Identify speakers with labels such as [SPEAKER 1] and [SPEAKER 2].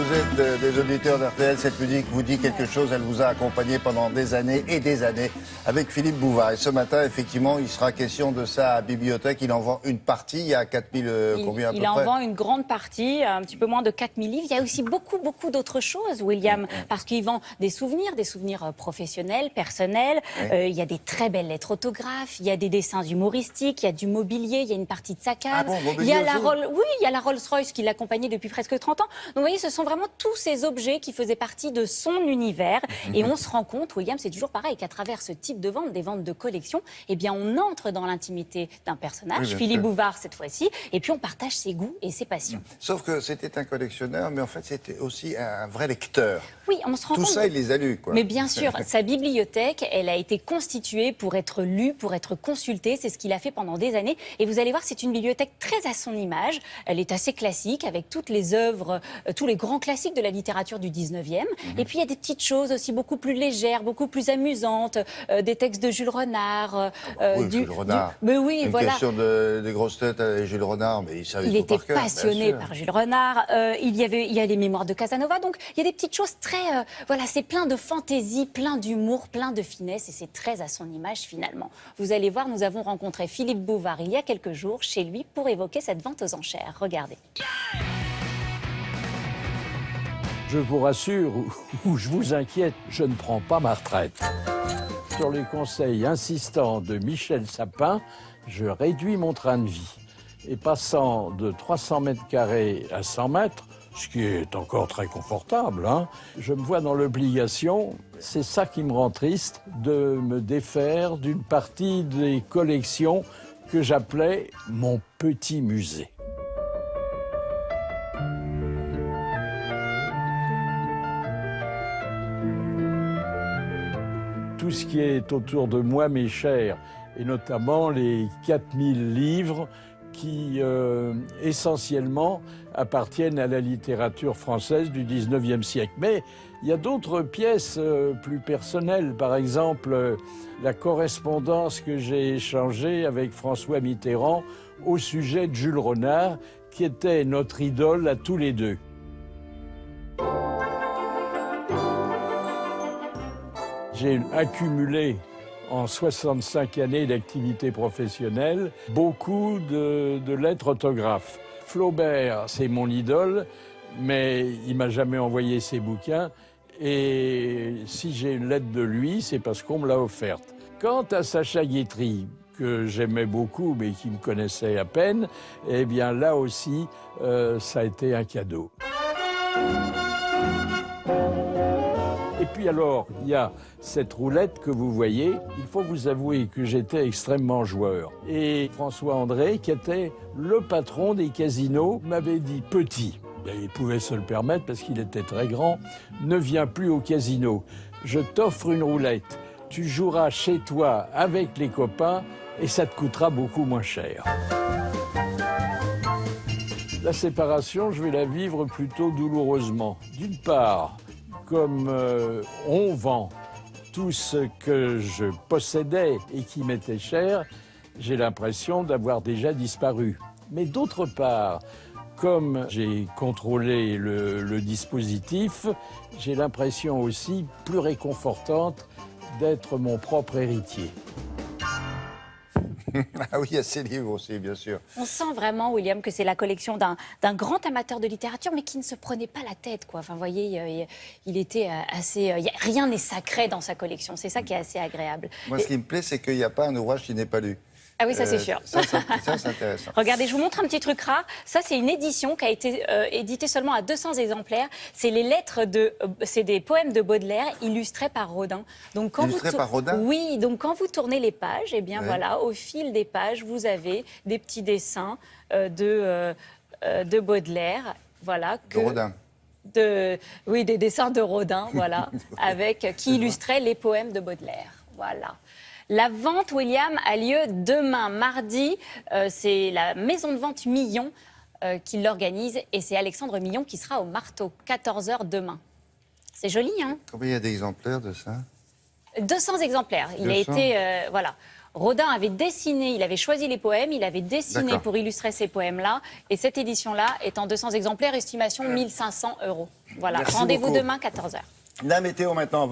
[SPEAKER 1] vous êtes des auditeurs d'RTL, cette musique vous dit quelque chose, elle vous a accompagné pendant des années et des années avec Philippe Bouvard. Et ce matin, effectivement, il sera question de sa bibliothèque. Il en vend une partie, il y a 4000, combien à peu près ?
[SPEAKER 2] Il en vend une grande partie, un petit peu moins de 4000 livres. Il y a aussi beaucoup d'autres choses, William, parce qu'il vend des souvenirs professionnels, personnels. Il y a des très belles lettres autographes, il y a des dessins humoristiques, il y a du mobilier, il y a une partie de sa cave.
[SPEAKER 1] Ah bon,
[SPEAKER 2] il y a
[SPEAKER 1] aussi
[SPEAKER 2] il y a la Rolls-Royce qui l'accompagnait depuis presque 30 ans. Donc vous voyez, ce sont vraiment tous ces objets qui faisaient partie de son univers. Et on se rend compte, William, c'est toujours pareil, qu'à travers ce type de vente, des ventes de collection, eh bien on entre dans l'intimité d'un personnage, Philippe Bouvard cette fois-ci, et puis on partage ses goûts et ses passions.
[SPEAKER 1] Sauf que c'était un collectionneur, mais en fait c'était aussi un vrai lecteur.
[SPEAKER 2] Oui, on se rend compte.
[SPEAKER 1] Tout ça, il les a lus, quoi.
[SPEAKER 2] Mais bien sûr, sa bibliothèque, elle a été constituée pour être lue, pour être consultée. C'est ce qu'il a fait pendant des années. Et vous allez voir, c'est une bibliothèque très à son image. Elle est assez classique, avec toutes les œuvres, tous les grands classiques de la littérature du 19e. Et puis, il y a des petites choses aussi beaucoup plus légères, beaucoup plus amusantes. Des textes de Jules Renard.
[SPEAKER 1] Jules Renard.
[SPEAKER 2] Mais oui,
[SPEAKER 1] une
[SPEAKER 2] voilà.
[SPEAKER 1] question des grosses têtes à Jules Renard, mais il savait
[SPEAKER 2] Il
[SPEAKER 1] tout
[SPEAKER 2] était
[SPEAKER 1] par cœur,
[SPEAKER 2] passionné par Jules Renard. Il y a les mémoires de Casanova. Donc, il y a des petites choses très... voilà, c'est plein de fantaisie, plein d'humour, plein de finesse. Et c'est très à son image, finalement. Vous allez voir, nous avons rencontré Philippe Bouvard il y a quelques jours chez lui pour évoquer cette vente aux enchères. Regardez.
[SPEAKER 3] Je vous rassure, ou je vous inquiète, je ne prends pas ma retraite. Sur les conseils insistants de Michel Sapin, je réduis mon train de vie. Et passant de 300 mètres carrés à 100 mètres, ce qui est encore très confortable, je me vois dans l'obligation, c'est ça qui me rend triste, de me défaire d'une partie des collections que j'appelais mon petit musée. Tout ce qui est autour de moi m'est cher, et notamment les 4000 livres qui, essentiellement, appartiennent à la littérature française du 19e siècle. Mais il y a d'autres pièces plus personnelles. Par exemple, la correspondance que j'ai échangée avec François Mitterrand au sujet de Jules Renard, qui était notre idole à tous les deux. J'ai accumulé en 65 années d'activité professionnelle beaucoup de lettres autographes. Flaubert, c'est mon idole, mais il m'a jamais envoyé ses bouquins. Et si j'ai une lettre de lui, c'est parce qu'on me l'a offerte. Quant à Sacha Guitry, que j'aimais beaucoup, mais qui me connaissait à peine, eh bien là aussi, ça a été un cadeau. Et puis alors, il y a cette roulette que vous voyez. Il faut vous avouer que j'étais extrêmement joueur. Et François André, qui était le patron des casinos, m'avait dit « Petit ». Il pouvait se le permettre parce qu'il était très grand. « Ne viens plus au casino. Je t'offre une roulette. Tu joueras chez toi avec les copains et ça te coûtera beaucoup moins cher. » La séparation, je vais la vivre plutôt douloureusement. D'une part, comme on vend tout ce que je possédais et qui m'était cher, j'ai l'impression d'avoir déjà disparu. Mais d'autre part, comme j'ai contrôlé le dispositif, j'ai l'impression aussi plus réconfortante d'être mon propre héritier.
[SPEAKER 1] Ah oui, il y a ces livres aussi, bien sûr.
[SPEAKER 2] On sent vraiment, William, que c'est la collection d'un grand amateur de littérature, mais qui ne se prenait pas la tête, quoi. Enfin, vous voyez, il était assez... rien n'est sacré dans sa collection. C'est ça qui est assez agréable.
[SPEAKER 1] Moi, ce qui me plaît, c'est qu'il n'y a pas un ouvrage qui n'est pas lu.
[SPEAKER 2] Ah oui, ça c'est sûr.
[SPEAKER 1] Ça, c'est intéressant.
[SPEAKER 2] Regardez, je vous montre un petit truc rare. Ça, c'est une édition qui a été éditée seulement à 200 exemplaires. C'est les lettres c'est des poèmes de Baudelaire illustrés par Rodin. Donc,
[SPEAKER 1] illustrés par Rodin ?
[SPEAKER 2] Oui, donc quand vous tournez les pages, eh bien voilà, au fil des pages, vous avez des petits dessins de Baudelaire. Voilà.
[SPEAKER 1] De Rodin.
[SPEAKER 2] Oui, des dessins de Rodin, voilà, qui illustraient les poèmes de Baudelaire. Voilà. La vente, William, a lieu demain, mardi. C'est la maison de vente Millon qui l'organise et c'est Alexandre Millon qui sera au Marteau, 14 h demain. C'est joli, hein ?
[SPEAKER 1] Combien il y a d'exemplaires de ça ?
[SPEAKER 2] 200 exemplaires. Il a été, voilà. Rodin avait dessiné, il avait choisi les poèmes, il avait dessiné
[SPEAKER 1] D'accord.
[SPEAKER 2] pour illustrer ces poèmes-là. Et cette édition-là est en 200 exemplaires, estimation 1 500 €. Voilà,
[SPEAKER 1] Merci
[SPEAKER 2] rendez-vous
[SPEAKER 1] beaucoup.
[SPEAKER 2] demain, 14h.
[SPEAKER 1] La météo maintenant.